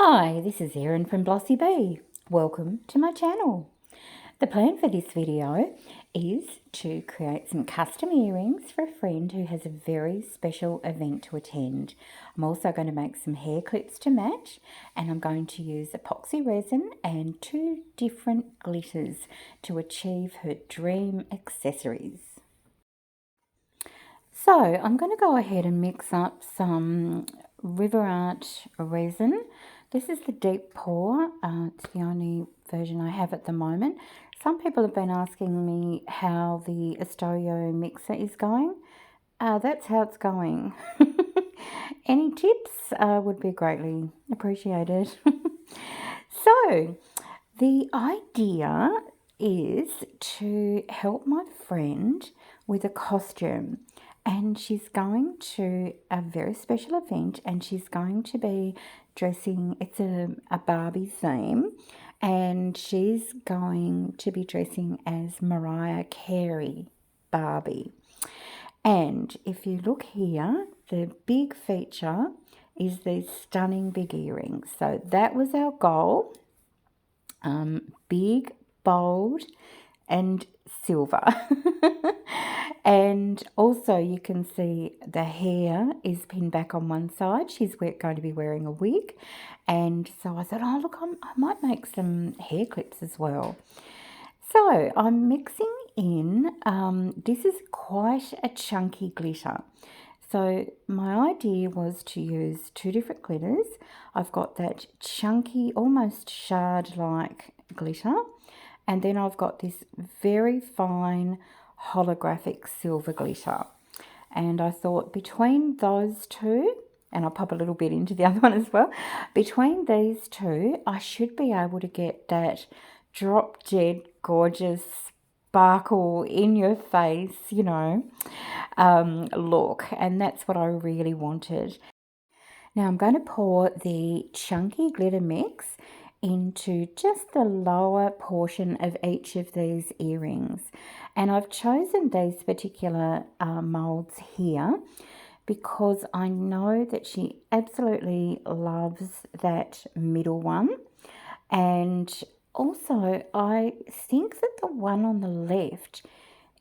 Hi, this is Erin from Blossy Bee. Welcome to my channel. The plan for this video is to create some custom earrings for a friend who has a very special event to attend. I'm also going to make some hair clips to match, and I'm going to use epoxy resin and 2 different glitters to achieve her dream accessories. So I'm going to go ahead and mix up some River Art resin. This is the deep pour. It's the only version I have at the moment. Some people have been asking me how the Estoyo mixer is going. That's how it's going. Any tips would be greatly appreciated. So the idea is to help my friend with a costume, and she's going to a very special event, and she's going to be dressing, it's a Barbie theme, and she's going to be dressing as Mariah Carey Barbie. And if you look here, the big feature is these stunning big earrings. So that was our goal. Big, bold, and silver. And also you can see the hair is pinned back on one side. She's going to be wearing a wig. And so I thought, oh, look, I might make some hair clips as well. So I'm mixing in, this is quite a chunky glitter. So my idea was to use 2 different glitters. I've got that chunky, almost shard-like glitter. And then I've got this very fine holographic silver glitter. And I thought between those two, and I'll pop a little bit into the other one as well, between these two, I should be able to get that drop dead gorgeous sparkle in your face, look. And that's what I really wanted. Now I'm going to pour the chunky glitter mix into just the lower portion of each of these earrings. And I've chosen these particular molds here because I know that she absolutely loves that middle one. And also I think that the one on the left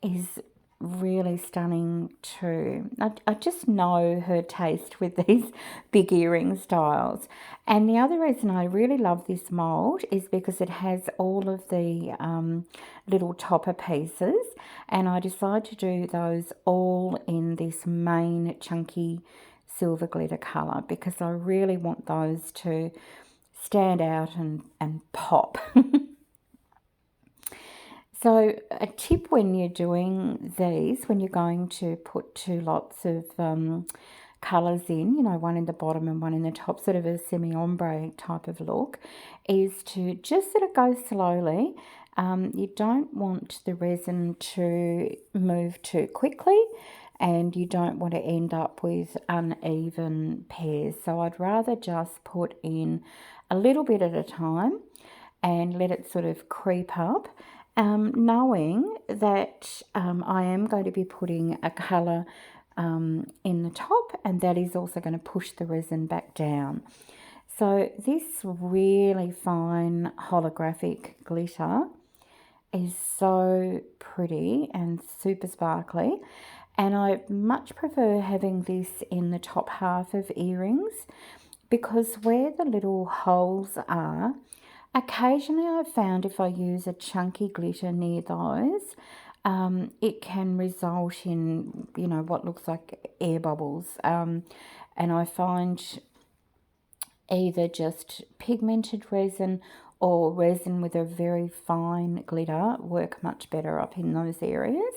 is really stunning too. I just know her taste with these big earring styles. And the other reason I really love this mold is because it has all of the little topper pieces, and I decided to do those all in this main chunky silver glitter colour because I really want those to stand out and pop. So a tip when you're doing these, when you're going to put 2 lots of colours in, one in the bottom and one in the top, sort of a semi-ombre type of look, is to just sort of go slowly. You don't want the resin to move too quickly, and you don't want to end up with uneven pairs. So I'd rather just put in a little bit at a time and let it sort of creep up. Knowing that I am going to be putting a colour in the top, and that is also going to push the resin back down. So this really fine holographic glitter is so pretty and super sparkly, and I much prefer having this in the top half of earrings because where the little holes are, occasionally I've found if I use a chunky glitter near those, it can result in, what looks like air bubbles. And I find either just pigmented resin or resin with a very fine glitter work much better up in those areas.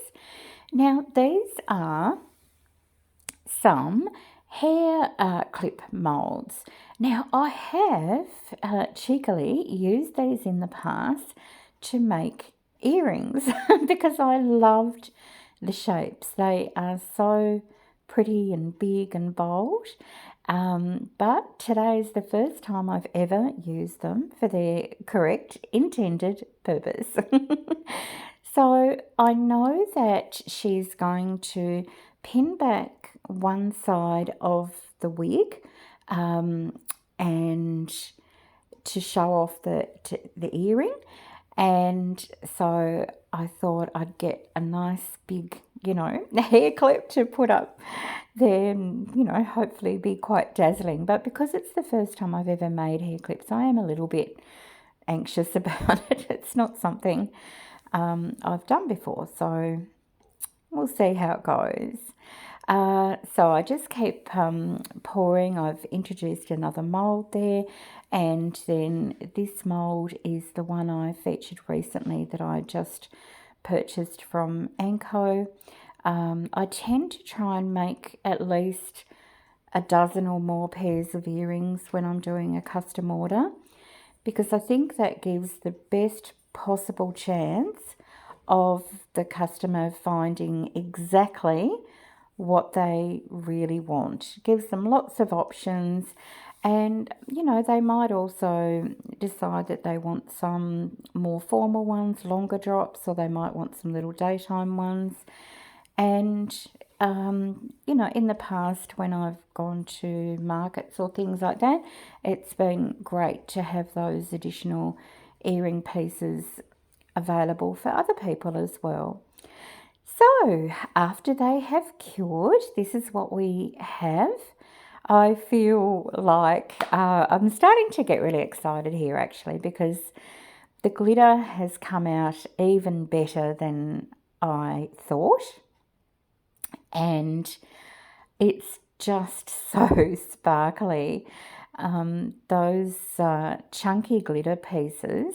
Now, these are some hair clip molds. Now I have cheekily used these in the past to make earrings because I loved the shapes. They are so pretty and big and bold, but today is the first time I've ever used them for their correct intended purpose. So I know that she's going to pin back one side of the wig and to show off the earring. And so I thought I'd get a nice big, hair clip to put up there and, hopefully be quite dazzling. But because it's the first time I've ever made hair clips, I am a little bit anxious about it. It's not something I've done before, so we'll see how it goes. So I just keep pouring. I've introduced another mould there, and then this mould is the one I featured recently that I just purchased from Anko. I tend to try and make at least a dozen or more pairs of earrings when I'm doing a custom order, because I think that gives the best possible chance of the customer finding exactly what they really want. It gives them lots of options, and they might also decide that they want some more formal ones, longer drops, or they might want some little daytime ones. And in the past when I've gone to markets or things like that, it's been great to have those additional earring pieces available for other people as well. So after they have cured, this is what we have. I feel like I'm starting to get really excited here actually, because the glitter has come out even better than I thought, and it's just so sparkly. Those chunky glitter pieces,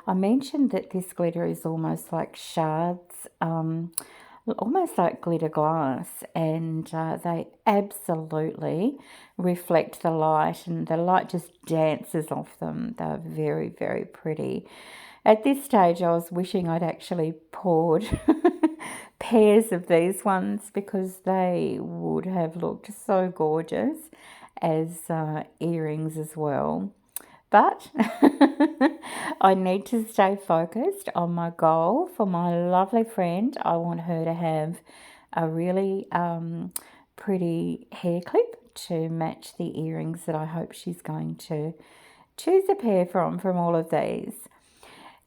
I mentioned that this glitter is almost like shards, almost like glitter glass, and they absolutely reflect the light, and the light just dances off them. They're very, very pretty. At this stage, I was wishing I'd actually poured pairs of these ones, because they would have looked so gorgeous as earrings as well. But I need to stay focused on my goal for my lovely friend. I want her to have a really pretty hair clip to match the earrings that I hope she's going to choose a pair from all of these.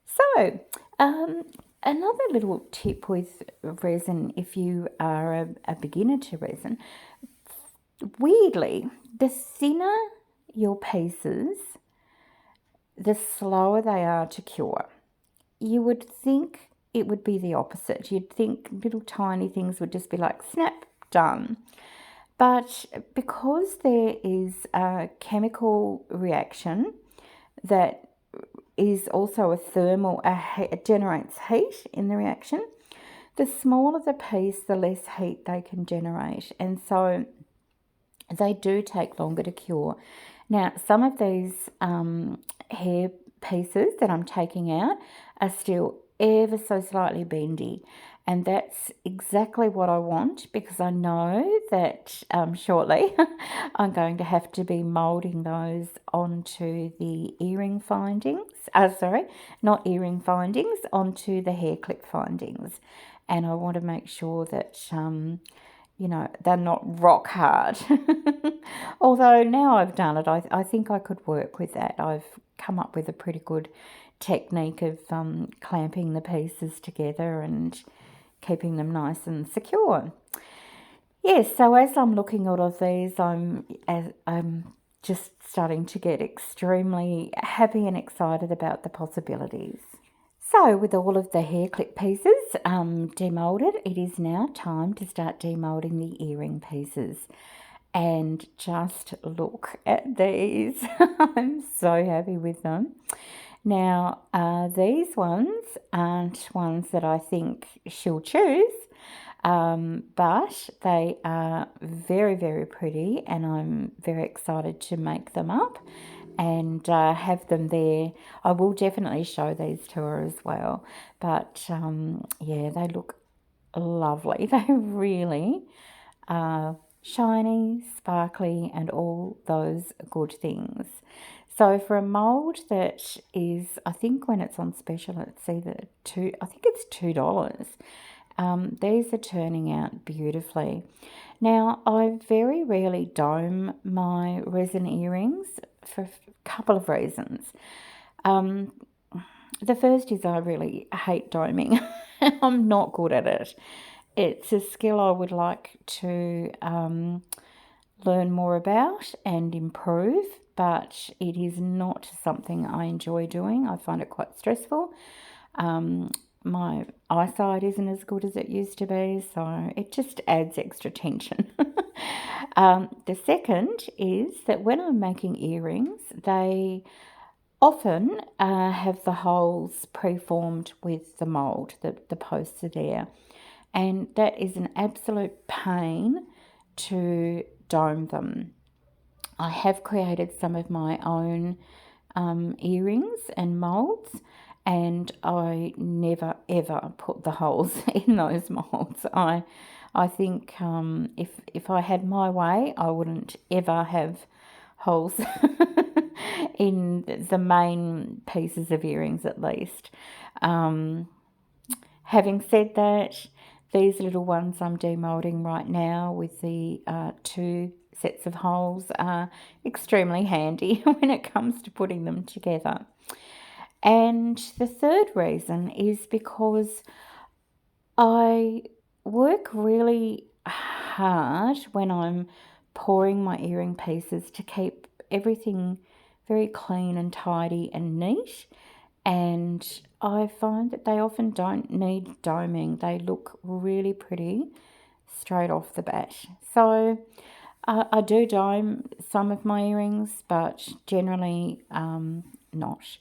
So, another little tip with resin, if you are a beginner to resin, weirdly, the thinner your pieces, the slower they are to cure. You would think it would be the opposite. You'd think little tiny things would just be like, snap, done. But because there is a chemical reaction that is also a thermal, it generates heat in the reaction. The smaller the piece, the less heat they can generate, and so they do take longer to cure. Now, some of these hair pieces that I'm taking out are still ever so slightly bendy, and that's exactly what I want, because I know that shortly I'm going to have to be moulding those onto the earring findings. Not earring findings, onto the hair clip findings. And I want to make sure that, they're not rock hard. Although now I've done it, I think I could work with that. I've come up with a pretty good technique of clamping the pieces together and keeping them nice and secure. Yes, so as I'm looking at all of these, I'm just starting to get extremely happy and excited about the possibilities. So with all of the hair clip pieces demoulded, it is now time to start demoulding the earring pieces. And just look at these. I'm so happy with them. Now, these ones aren't ones that I think she'll choose, but they are very, very pretty, and I'm very excited to make them up and have them there. I will definitely show these to her as well, but yeah, they look lovely. They really are shiny, sparkly, and all those good things. So for a mould that is, I think when it's on special, it's either $2. These are turning out beautifully. Now, I very rarely dome my resin earrings for a couple of reasons. Um, the first is I really hate doming. I'm not good at it. It's a skill I would like to learn more about and improve, but it is not something I enjoy doing. I find it quite stressful. My eyesight isn't as good as it used to be, so it just adds extra tension. The second is that when I'm making earrings, they often have the holes preformed with the mould, the posts are there, and that is an absolute pain to dome them. I have created some of my own earrings and moulds, and I never ever put the holes in those moulds. I think if I had my way, I wouldn't ever have holes in the main pieces of earrings, at least. Having said that, these little ones I'm demoulding right now with the 2 sets of holes are extremely handy when it comes to putting them together. And the third reason is because I work really hard when I'm pouring my earring pieces to keep everything very clean and tidy and neat. And I find that they often don't need doming. They look really pretty straight off the bat. So I do dome some of my earrings, but generally not.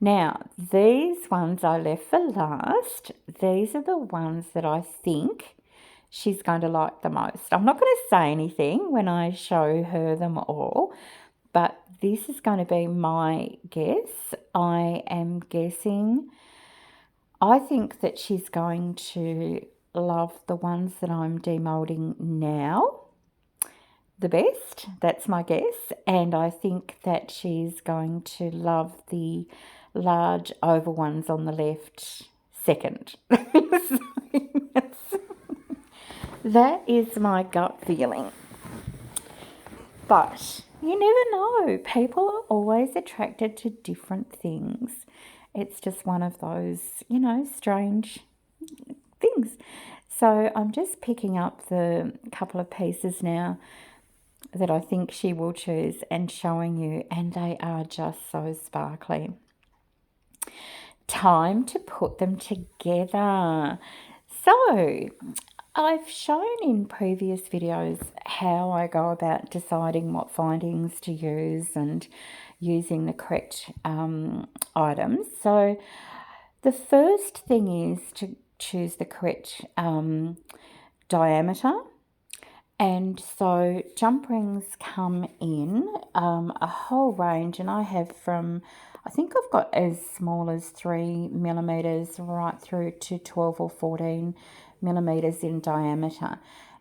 Now, these ones I left for last. These are the ones that I think she's going to like the most. I'm not going to say anything when I show her them all, but this is going to be my guess. I am guessing. I think that she's going to love the ones that I'm demoulding now the best. That's my guess. And I think that she's going to love the large oval ones on the left second. That is my gut feeling. But you never know. People are always attracted to different things. It's just one of those, strange things. So I'm just picking up the couple of pieces now that I think she will choose and showing you, and they are just so sparkly. Time to put them together. So I've shown in previous videos how I go about deciding what findings to use and using the correct items. So the first thing is to choose the correct diameter. And so jump rings come in a whole range, and I have I think I've got as small as 3 millimeters right through to 12 or 14 millimeters in diameter.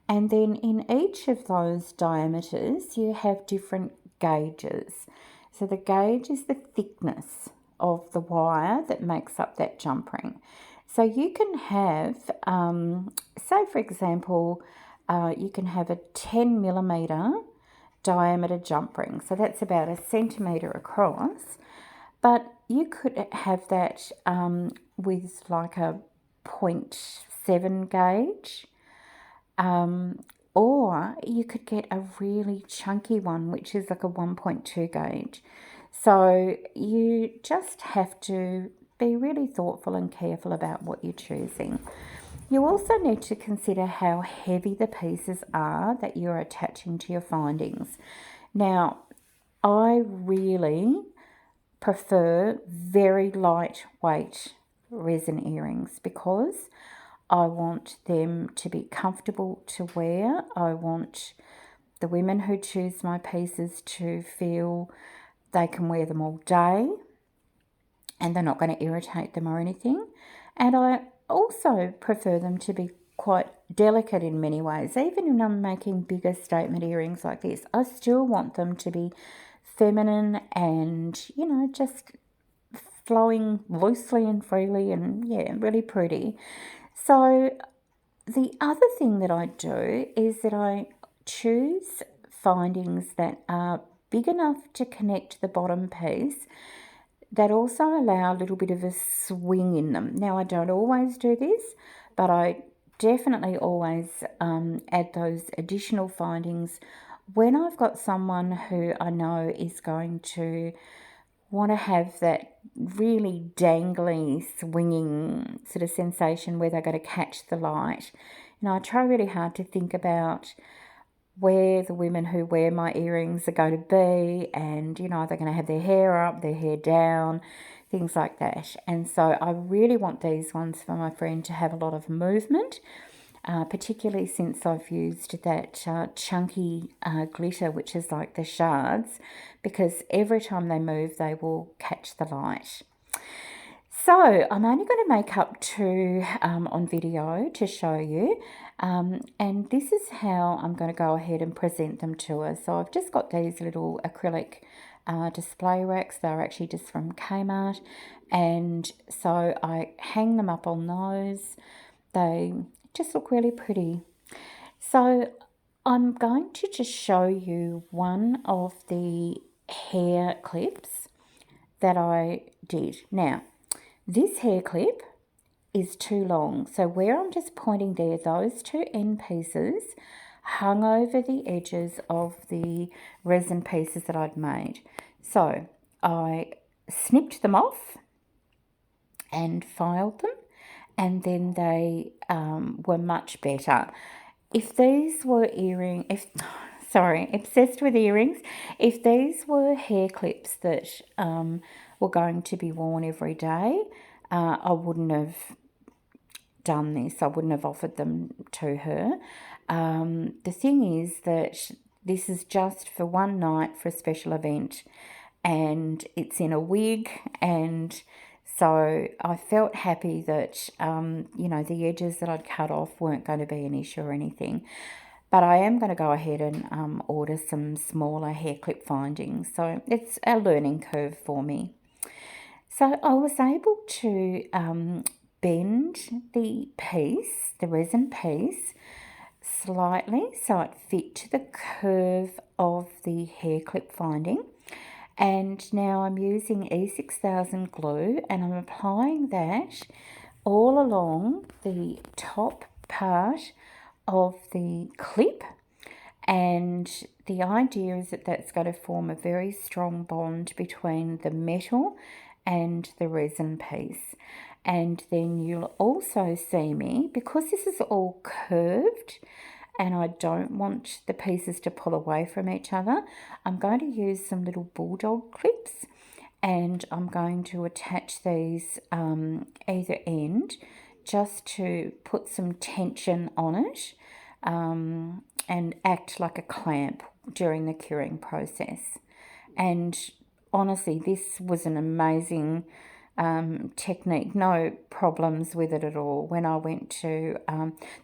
And then in each of those diameters, you have different gauges. So the gauge is the thickness of the wire that makes up that jump ring. So you can have, say for example, you can have a 10 millimeter diameter jump ring. So that's about a centimetre across. But you could have that with like a 0.7 gauge. Or you could get a really chunky one, which is like a 1.2 gauge. So you just have to be really thoughtful and careful about what you're choosing. You also need to consider how heavy the pieces are that you're attaching to your findings. Now, I really prefer very lightweight resin earrings because I want them to be comfortable to wear. I want the women who choose my pieces to feel they can wear them all day and they're not going to irritate them or anything. And I also prefer them to be quite delicate in many ways. Even when I'm making bigger statement earrings like this, I still want them to be feminine and, just flowing loosely and freely and, really pretty. So the other thing that I do is that I choose findings that are big enough to connect the bottom piece that also allow a little bit of a swing in them. Now, I don't always do this, but I definitely always add those additional findings when I've got someone who I know is going to want to have that really dangly, swinging sort of sensation where they're going to catch the light. I try really hard to think about where the women who wear my earrings are going to be, and they're going to have their hair up, their hair down, things like that. And so I really want these ones for my friend to have a lot of movement, particularly since I've used that chunky glitter, which is like the shards, because every time they move they will catch the light. So I'm only going to make up two on video to show you, and this is how I'm going to go ahead and present them to her. So I've just got these little acrylic display racks. They're actually just from Kmart, and so I hang them up on those. They just look really pretty. So I'm going to just show you one of the hair clips that I did. Now, this hair clip is too long, so where I'm just pointing there, those two end pieces hung over the edges of the resin pieces that I'd made. So I snipped them off and filed them, and then they were much better. If these were obsessed with earrings, if these were hair clips that were going to be worn every day, I wouldn't have done this. I wouldn't have offered them to her. The thing is that this is just for one night for a special event, and it's in a wig, and so I felt happy that, the edges that I'd cut off weren't going to be an issue or anything. But I am going to go ahead and order some smaller hair clip findings. So it's a learning curve for me. So I was able to bend the piece, the resin piece, slightly so it fit to the curve of the hair clip finding. And now I'm using E6000 glue, and I'm applying that all along the top part of the clip, and the idea is that that's going to form a very strong bond between the metal and the resin piece. And then you'll also see me, because this is all curved and I don't want the pieces to pull away from each other, I'm going to use some little bulldog clips, and I'm going to attach these either end just to put some tension on it and act like a clamp during the curing process. And honestly, this was an amazing technique. No problems with it at all. When I went to,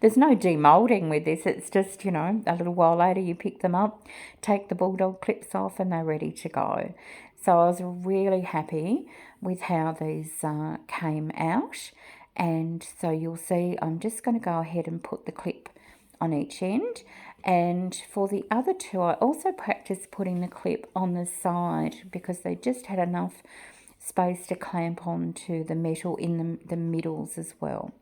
there's no demolding with this. It's just, a little while later you pick them up, take the bulldog clips off, and they're ready to go. So I was really happy with how these came out. And so you'll see I'm just going to go ahead and put the clip on each end. And for the other two, I also practiced putting the clip on the side because they just had enough space to clamp onto the metal in the middles as well.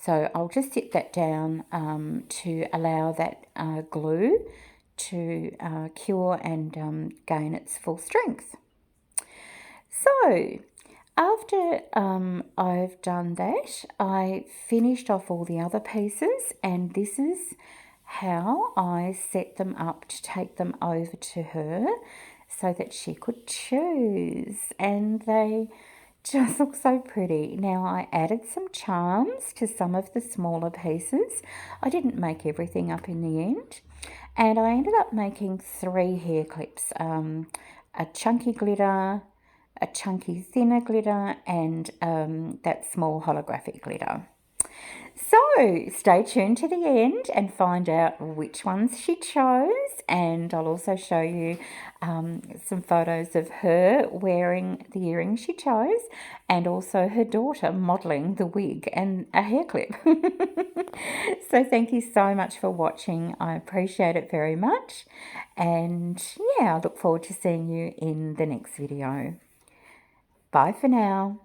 So I'll just sit that down to allow that glue to cure and gain its full strength. So after I've done that, I finished off all the other pieces, and this is how I set them up to take them over to her so that she could choose, and they just look so pretty. Now, I added some charms to some of the smaller pieces. I didn't make everything up in the end, and I ended up making 3 hair clips, a chunky glitter, a chunky thinner glitter, and that small holographic glitter. So stay tuned to the end and find out which ones she chose. And I'll also show you some photos of her wearing the earrings she chose, and also her daughter modelling the wig and a hair clip. So thank you so much for watching. I appreciate it very much. And yeah, I look forward to seeing you in the next video. Bye for now.